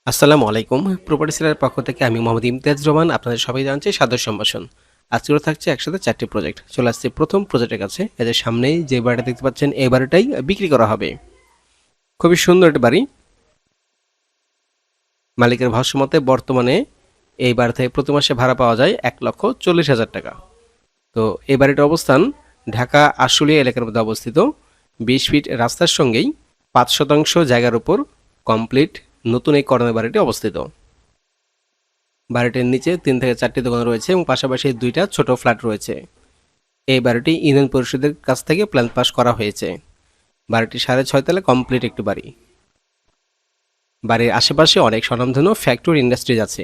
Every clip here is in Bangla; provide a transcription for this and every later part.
আসসালামু আলাইকুম। প্রপার্টি সেলার পক্ষ থেকে আমি মোহাম্মদ ইমতিয়াজ রহমান আপনাদের সবাই জানাচ্ছি সাদর সম্ভাষণ। আজকেও থাকছে একসাথে 4টি প্রজেক্ট। চলে আসছে প্রথম প্রজেক্টের কাছে। এদের সামনেই যে বাড়িটা দেখতে পাচ্ছেন এই বাড়িটাই বিক্রি করা হবে। খুবই সুন্দর একটি বাড়ি। মালিকের ভাষ্যমতে বর্তমানে এই বাড়ি থেকে প্রতি মাসে ভাড়া পাওয়া যায় 1,40,000 টাকা। তো এই বাড়িটার অবস্থান ঢাকা আশুলিয়া এলাকার মধ্যে অবস্থিত। 20 ফিট রাস্তার সঙ্গেই 5% জায়গার উপর কমপ্লিট নতুন এই কর্নার বাড়িটি অবস্থিত। বাড়িটির নিচে 3 থেকে 4টি দোকান রয়েছে এবং পাশাপাশি 2টা ছোট ফ্ল্যাট রয়েছে। এই বাড়িটি ইউনিয়ন পরিষদের কাছ থেকে প্ল্যান পাস করা হয়েছে। বাড়িটি 6.5 তলা কমপ্লিট একটি বাড়ি। বাড়ির আশেপাশে অনেক স্বনামধন্য ফ্যাক্টরি ইন্ডাস্ট্রিজ আছে।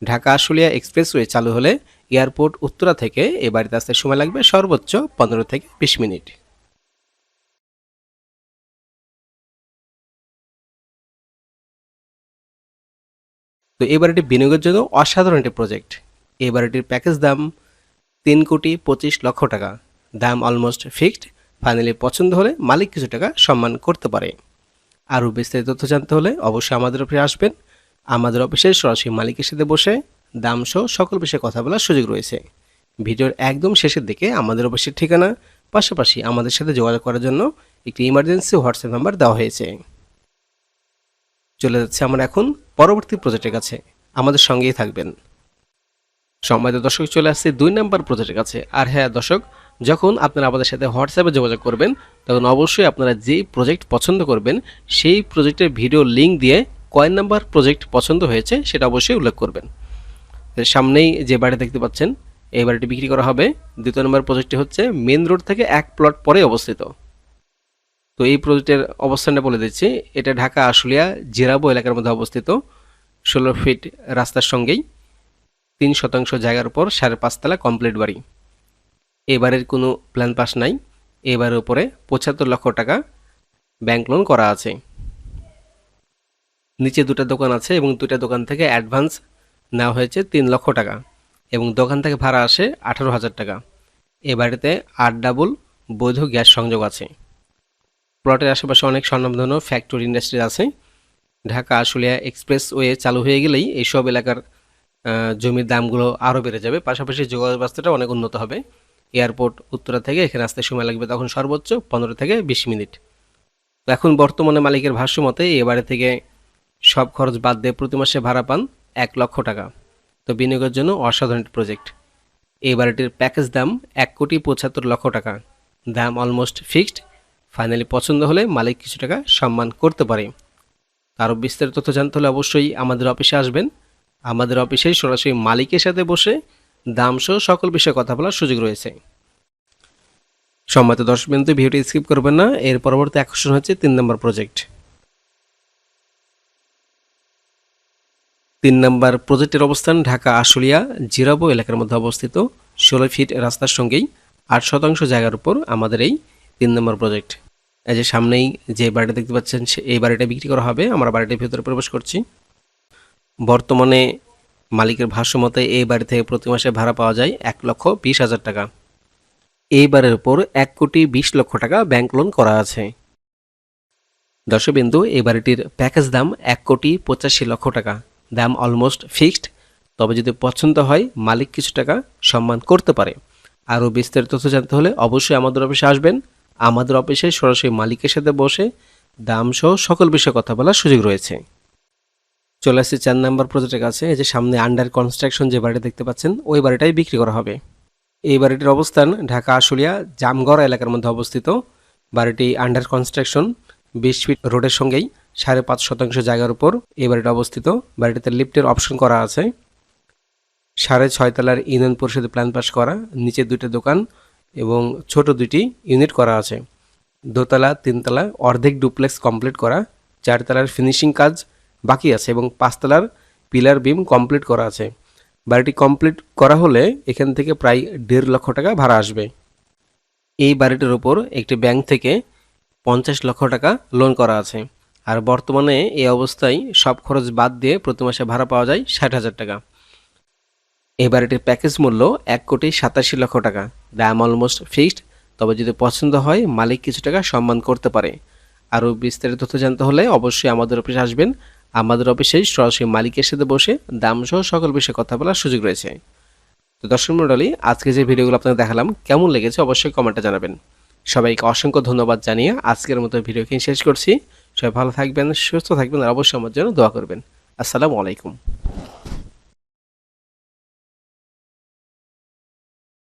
ঢাকা আশুলিয়া এক্সপ্রেসওয়ে চালু হলে এয়ারপোর্ট উত্তরা থেকে এই বাড়িতে আসতে সময় লাগবে সর্বোচ্চ 15 থেকে 20 মিনিট। তো এই বাড়িটি বিনিয়োগের জন্য অসাধারণ একটি প্রজেক্ট। এই বাড়িটির প্যাকেজ দাম 3,25,00,000 টাকা। দাম অলমোস্ট ফিক্সড। ফাইনালি পছন্দ হলে মালিক কিছু টাকা সম্মান করতে পারে। আরও বিস্তারিত তথ্য জানতে হলে অবশ্যই আমাদের অফিসে আসবেন। আমাদের অফিসে সরাসরি মালিকের সাথে বসে দাম সহ সকল বিষয়ে কথা বলার সুযোগ রয়েছে। ভিডিওর একদম শেষের দিকে আমাদের অফিসের ঠিকানা, পাশাপাশি আমাদের সাথে যোগাযোগ করার জন্য একটি ইমার্জেন্সি হোয়াটসঅ্যাপ নাম্বার দেওয়া হয়েছে। চলে যাচ্ছে আমরা এখন পরবর্তী প্রজেক্টের কাছে। আমাদের সঙ্গেই থাকবেন। সম্মানিত দর্শক, চলে আসছে 2 নম্বর প্রজেক্টের কাছে। আর হ্যাঁ দর্শক, যখন আপনারা আমাদের সাথে হোয়াটসঅ্যাপে যোগাযোগ করবেন তখন অবশ্যই আপনারা যেই প্রজেক্ট পছন্দ করবেন সেই প্রজেক্টের ভিডিও লিঙ্ক দিয়ে কয় নাম্বার প্রজেক্ট পছন্দ হয়েছে সেটা অবশ্যই উল্লেখ করবেন। সামনেই যে বাড়ি দেখতে পাচ্ছেন এই বাড়িটি বিক্রি করা হবে। 2 নম্বর প্রজেক্টটি হচ্ছে মেন রোড থেকে 1 প্লট পরে অবস্থিত। তো এই প্রজেক্টের অবস্থানটা বলে দিচ্ছি। এটা ঢাকা আশুলিয়া জিরাবো এলাকার মধ্যে অবস্থিত। 16 ফিট রাস্তার সঙ্গেই 3% জায়গার উপর 5.5 তলা কমপ্লিট বাড়ি। এবারের কোনো প্ল্যান পাস নাই। এবারের উপরে 75 লক্ষ টাকা ব্যাংক লোন করা আছে। নিচে 2টা দোকান আছে এবং 2টা দোকান থেকে অ্যাডভান্স নেওয়া হয়েছে 3 লক্ষ টাকা এবং দোকান থেকে ভাড়া আসে 18,000 টাকা। এ বাড়িতে 8 ডাবল বৈধ গ্যাস সংযোগ আছে। প্লটের আশেপাশে অনেক স্বনামধন্য ফ্যাক্টরি ইন্ডাস্ট্রি আছে। ঢাকা আশুলিয়া এক্সপ্রেসওয়ে চালু হয়ে গেলেই এইসব এলাকার জমির দামগুলো আরও বেড়ে যাবে। পাশাপাশি যোগাযোগ ব্যবস্থাটা অনেক উন্নত হবে। এয়ারপোর্ট উত্তরা থেকে এখানে আসতে সময় লাগবে তখন সর্বোচ্চ 15 থেকে 20 মিনিট। তো এখন বর্তমানে মালিকের ভাষ্য মতে এ বাড়ি থেকে সব খরচ বাদ দিয়ে প্রতি মাসে ভাড়া পান 1 লক্ষ টাকা। তো বিনিয়োগের জন্য অসাধারণ প্রজেক্ট। এই বাড়িটির প্যাকেজ দাম 1,75,00,000 টাকা। দাম অলমোস্ট ফিক্সড। ফাইনালি পছন্দ হলে মালিক কিছু টাকা সম্মান করতে পারে। আরও বিস্তারিত তথ্য জানতে হলে অবশ্যই আমাদের অফিসে আসবেন। আমাদের অফিসে সরাসরি মালিকের সাথে বসে দাম সহ সকল বিষয়ে কথা বলার সুযোগ রয়েছে। সম্মানিত দর্শকবৃন্দ, ভিডিওটি স্কিপ করবেন না। এর পরবর্তী আকর্ষণ হচ্ছে 3 নম্বর প্রজেক্ট। 3 নম্বর প্রজেক্টের অবস্থান ঢাকা আশুলিয়া জিরাবো এলাকার মধ্যে অবস্থিত। 16 ফিট রাস্তার সঙ্গেই 8% জায়গার উপর আমাদের এই 3 নম্বর প্রজেক্ট। এই যে সামনেই যে বাড়িটা দেখতে পাচ্ছেন এই বাড়িটা বিক্রি করা হবে। আমরা বাড়িটির ভিতরে প্রবেশ করছি। বর্তমানে মালিকের ভাষ্যমতে এই বাড়ি থেকে প্রতি মাসে ভাড়া পাওয়া যায় 1,20,000 টাকা। এই বাড়ির উপর 1,20,00,000 টাকা ব্যাংক লোন করা আছে। দর্শকবৃন্দ, এই বাড়িটির প্যাকেজ দাম 1,85,00,000 টাকা। দাম অলমোস্ট ফিক্সড। তবে যদি পছন্দ হয় মালিক কিছু টাকা সম্মান করতে পারে। আরও বিস্তারিত তথ্য জানতে হলে অবশ্যই আমাদের অফিসে আসবেন। আমাদের অফিসে সরাসরি মালিকের সাথে বসে দাম সহ সকল বিষয়ে কথা বলার সুযোগ রয়েছে। চলে আসছে 4 নম্বর প্রজেক্টের কাছে। এই যে সামনে আন্ডার কনস্ট্রাকশন যে বাড়ি দেখতে পাচ্ছেন ওই বাড়িটাই বিক্রি করা হবে। এই বাড়িটির অবস্থান ঢাকা আশুলিয়া জামগড়া এলাকার মধ্যে অবস্থিত। বাড়িটি আন্ডার কনস্ট্রাকশন। 20 ফিট রোডের সঙ্গেই 5.5% জায়গার উপর এই বাড়িটা অবস্থিত। বাড়িটিতে লিফটের অপশন করা আছে। 6.5 তলার ইউনিয়ন পরিষদে প্ল্যান পাস করা। নিচে 2টা দোকান এবং ছোট 2টি ইউনিট করা আছে। দোতলা 3 তলা অর্ধেক ডুপ্লেক্স কমপ্লিট করা। 4 তলার ফিনিশিং কাজ বাকি আছে এবং 5 তলার পিলার বিম কমপ্লিট করা আছে। বাড়িটি কমপ্লিট করা হলে এখান থেকে প্রায় 1.5 লক্ষ টাকা ভাড়া আসবে। এই বাড়িটির উপর একটি ব্যাংক থেকে 50 লক্ষ টাকা লোন করা আছে। আর বর্তমানে এই অবস্থায় সব খরচ বাদ দিয়ে প্রতি মাসে ভাড়া পাওয়া যায় 60,000 টাকা। এই বাড়িটির প্যাকেজ মূল্য 1,87,00,000 টাকা। দাম অলমোস্ট ফিক্সড। তবে যদি পছন্দ হয় মালিক কিছু টাকা সম্মান করতে পারে। আরও বিস্তারিত তথ্য জানতে হলে অবশ্যই আমাদের অফিসে আসবেন। আমাদের অফিসে সরাসরি মালিকের সাথে বসে দাম সহ সকল বিষয়ে কথা বলার সুযোগ রয়েছে। তো দর্শক মণ্ডলী, আজকে যে ভিডিওগুলো আপনাদের দেখালাম কেমন লেগেছে অবশ্যই কমেন্টে জানাবেন। সবাইকে অসংখ্য ধন্যবাদ জানিয়ে আজকের মতো ভিডিওকে শেষ করছি। সবাই ভালো থাকবেন, সুস্থ থাকবেন আর অবশ্যই আমার জন্য দোয়া করবেন। আসসালামু আলাইকুম।